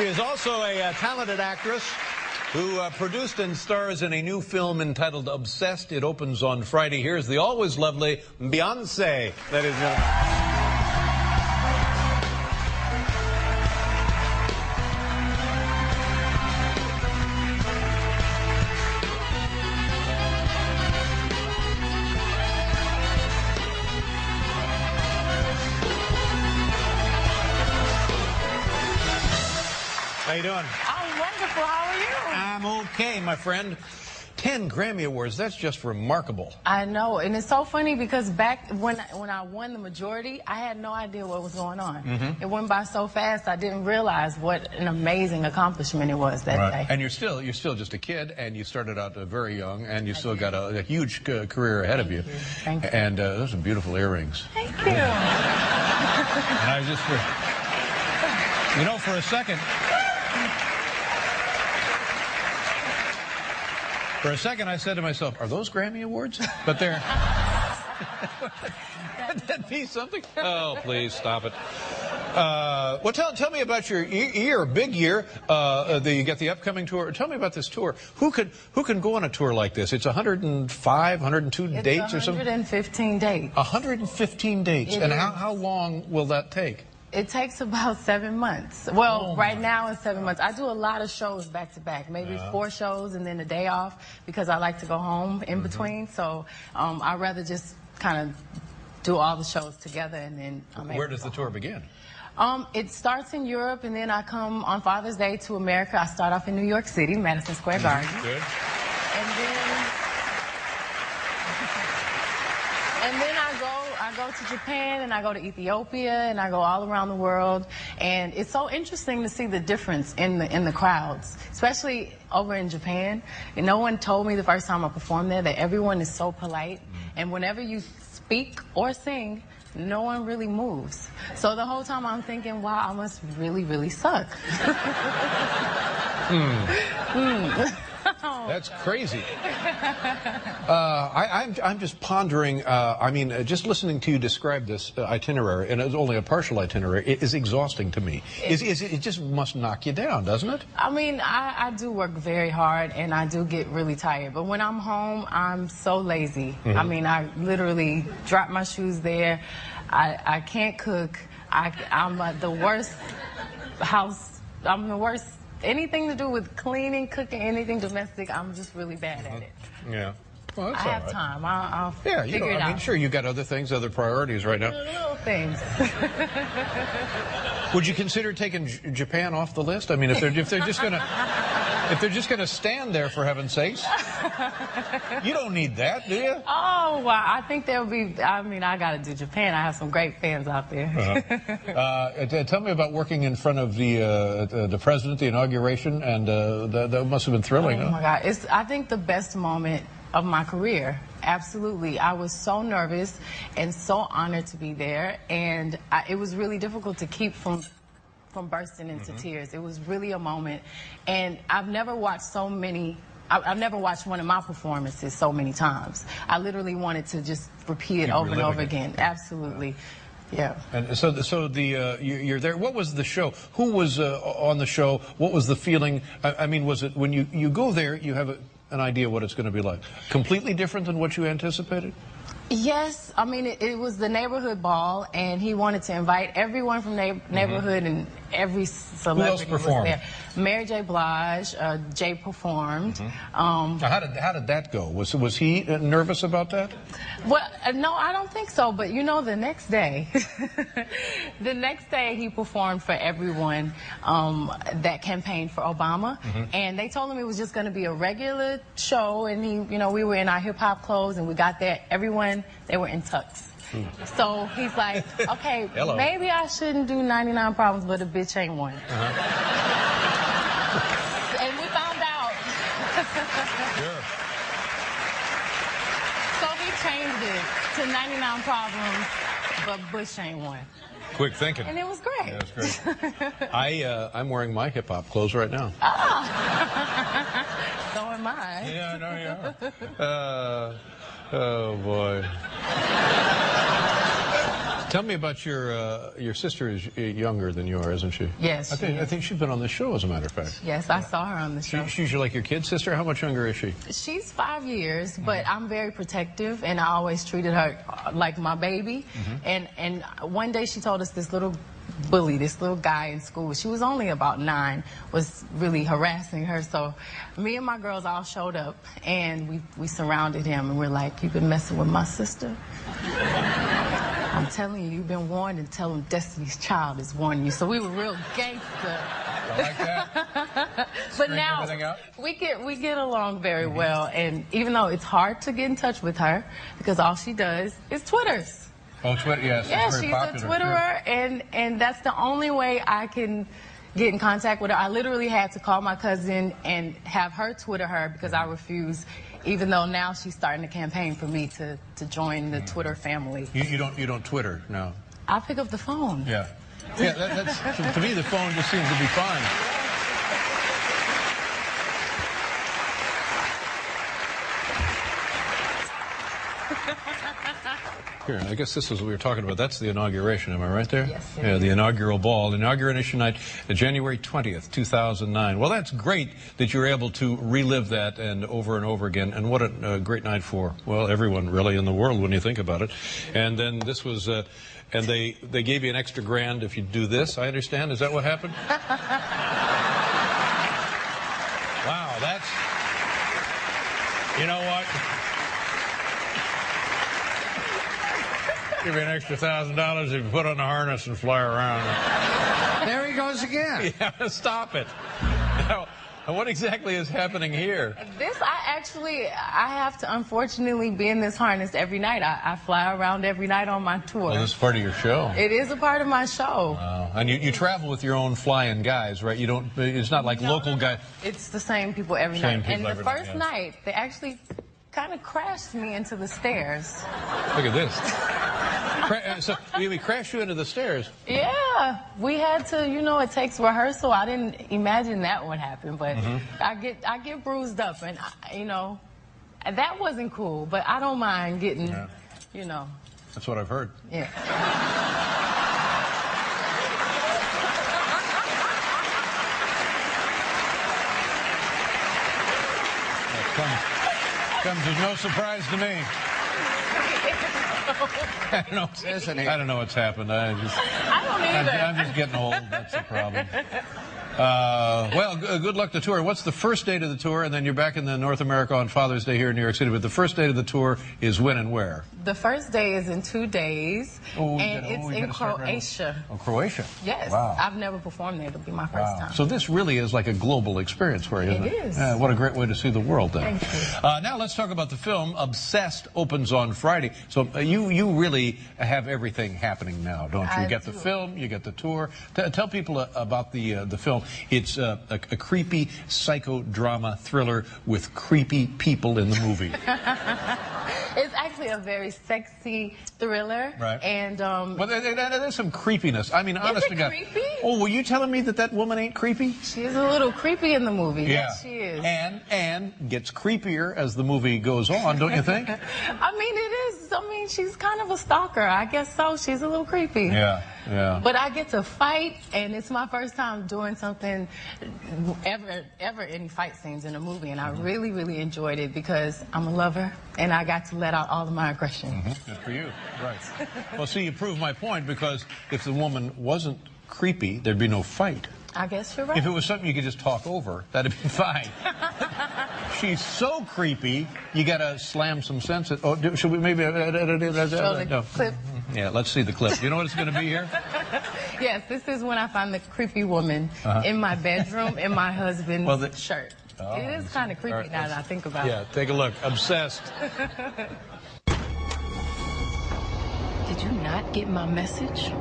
She is also a talented actress who produced and stars in a new film entitled Obsessed. It opens on Friday. Here's the always lovely Beyonce, ladies and gentlemen. How you doing? I'm wonderful. How are you? I'm okay, my friend. 10 Grammy Awards, that's just remarkable. I know, and it's so funny because back when I won the majority, I had no idea what was going on. It went by so fast, I didn't realize what an amazing accomplishment it was that day. And you're still just a kid, and you started out very young, and you still got a huge career ahead of you. Thank you. And those are beautiful earrings. Thank you. And I just, you know, for a second, I said to myself, are those Grammy Awards? But they're... Would that be something? Oh, please, stop it. Well, tell me about your year, big year. You got the upcoming tour. Tell me about this tour. Who can go on a tour like this? It's 105, 102 dates or something? 115 dates. 115 dates. And how long will that take? It takes about 7 months. Well, right now it's 7 months. I do a lot of shows back to back, maybe 4 shows and then a day off because I like to go home in between. So I'd rather just kind of do all the shows together and then I'm able Where does the tour begin? It starts in Europe and then I come on Father's Day to America. I start off in New York City, Madison Square Garden. Good. And then I go to Japan and I go to Ethiopia and I go all around the world, and it's so interesting to see the difference in the crowds, especially over in Japan. And no one told me the first time I performed there that everyone is so polite, and whenever you speak or sing, no one really moves. So the whole time I'm thinking, wow, I must really, really suck. That's crazy. I'm just pondering, I mean, just listening to you describe this itinerary, and it's only a partial itinerary, it is exhausting to me. It just must knock you down, doesn't it? I mean, I do work very hard, and I do get really tired. But when I'm home, I'm so lazy. I mean, I literally drop my shoes there. I can't cook. I'm the worst house. I'm the worst. Anything to do with cleaning, cooking, anything domestic, I'm just really bad at it. Yeah. Well, that's I have time. I'll figure it out. I mean, sure, you got other things, other priorities right now. Little things. Would you consider taking Japan off the list? I mean, if they're just gonna stand there, for heaven's sakes, you don't need that, do you? Oh, wow. I think there'll be. I mean, I got to do Japan. I have some great fans out there. Tell me about working in front of the president, the inauguration, and that must have been thrilling. Oh my God! It's, I think, the best moment of my career. Absolutely. I was so nervous and so honored to be there, and it was really difficult to keep from bursting into tears. It was really a moment, and I've never watched I've never watched one of my performances so many times. I literally wanted to just repeat it over and over again. Absolutely. Yeah. And so you're there. What was the show? Who was on the show? What was the feeling? I mean, was it when you go there, you have an idea what it's going to be like? Completely different than what you anticipated? Yes, I mean, it was the neighborhood ball, and he wanted to invite everyone from the neighborhood, and every celebrity was there. Mary J. Blige, Jay performed. How did that go? Was he nervous about that? Well, no, I don't think so. But you know, the next day, he performed for everyone that campaigned for Obama, and they told him it was just going to be a regular show, and we were in our hip hop clothes, and we got there, everyone, they were in tux. So he's like, okay, maybe I shouldn't do 99 Problems, but a bitch ain't one. And we found out. Sure. So he changed it to 99 Problems, but Bush ain't one. Quick thinking. And it was great. Yeah, it was great. I'm wearing my hip hop clothes right now. So am I. Yeah, I know you are. Oh boy. Tell me about your sister is younger than you are, isn't she? Yes, I think she's been on the show, as a matter of fact. Yes, I saw her on the show. She's like your kid sister? How much younger is she? She's 5 years, but I'm very protective, and I always treated her like my baby. And one day she told us this little bully, this little guy in school, she was only about 9, was really harassing her. So me and my girls all showed up, and we surrounded him, and we're like, "You've been messing with my sister? I'm telling you, you've been warned, and tell him Destiny's Child is warning you." So we were real gangster. I like that. But now we get along very well, and even though it's hard to get in touch with her because all she does is Twitters. Oh, Twitter, yes. Yeah, she's a popular, Twitterer, sure. and that's the only way I can get in contact with her. I literally had to call my cousin and have her Twitter her because I refuse, even though now she's starting to campaign for me to join the Twitter family. You don't Twitter, no? I pick up the phone. Yeah. Yeah, that's, to me, the phone just seems to be fine. Here, I guess this is what we were talking about. That's the inauguration, am I right there? Yes. Yeah, the inaugural ball, inauguration night, January 20th, 2009. Well, that's great that you're able to relive that and over again. And what a great night for, well, everyone really in the world when you think about it. And then this was, and they gave you an extra grand if you do this, I understand. Is that what happened? Wow, that's, you know what? Give you an extra $1,000 if you put on the harness and fly around. There he goes again. Yeah, stop it. Now, what exactly is happening here? I have to unfortunately be in this harness every night. I fly around every night on my tour. Well, this is part of your show. It is a part of my show. Wow. And you travel with your own flying guys, right? You don't. It's not like local guys. It's the same people every Same night. people And the every night, first yes. night, they actually kind of crashed me into the stairs. Look at this. So we crashed you into the stairs. Yeah, we had to. You know, it takes rehearsal. I didn't imagine that would happen, but I get bruised up, and you know, that wasn't cool. But I don't mind getting, you know. That's what I've heard. Yeah. Comes as no surprise to me. I don't know what's happened. I don't either. I'm just getting old. That's the problem. Well, good luck to tour. What's the first date of the tour? And then you're back in North America on Father's Day here in New York City. But the first date of the tour is when and where? The first day is in 2 days, and it's in Croatia. Oh, Croatia? Yes. Wow. I've never performed there. It'll be my first time. So this really is like a global experience for you, isn't it? It is. What a great way to see the world, then. Thank you. Now let's talk about the film. Obsessed opens on Friday. So you really have everything happening now, don't you? You get the film, you get the tour. Tell people about the film. It's a creepy psychodrama thriller with creepy people in the movie. It's actually a very sexy thriller. Right. And well, there's some creepiness. I mean, honest to God. Creepy? Oh, were you telling me that woman ain't creepy? She is a little creepy in the movie. Yeah. Yes, she is. And gets creepier as the movie goes on, don't you think? I mean, it is. I mean, she's kind of a stalker. I guess so. She's a little creepy. Yeah. But I get to fight, and it's my first time doing something ever any fight scenes in a movie, and I really, really enjoyed it because I'm a lover, and I got to let out all of my aggression. Good for you. Right. Well, see, you prove my point, because if the woman wasn't creepy, there'd be no fight. I guess you're right. If it was something you could just talk over, that'd be fine. She's so creepy, you gotta slam some sense. Oh, should we maybe Show the clip. Yeah, let's see the clip. You know what it's gonna be here? Yes, this is when I find the creepy woman in my bedroom in my husband's shirt. Oh, it is kind of creepy now that I think about it. Yeah, take a look. Obsessed. Did you not get my message?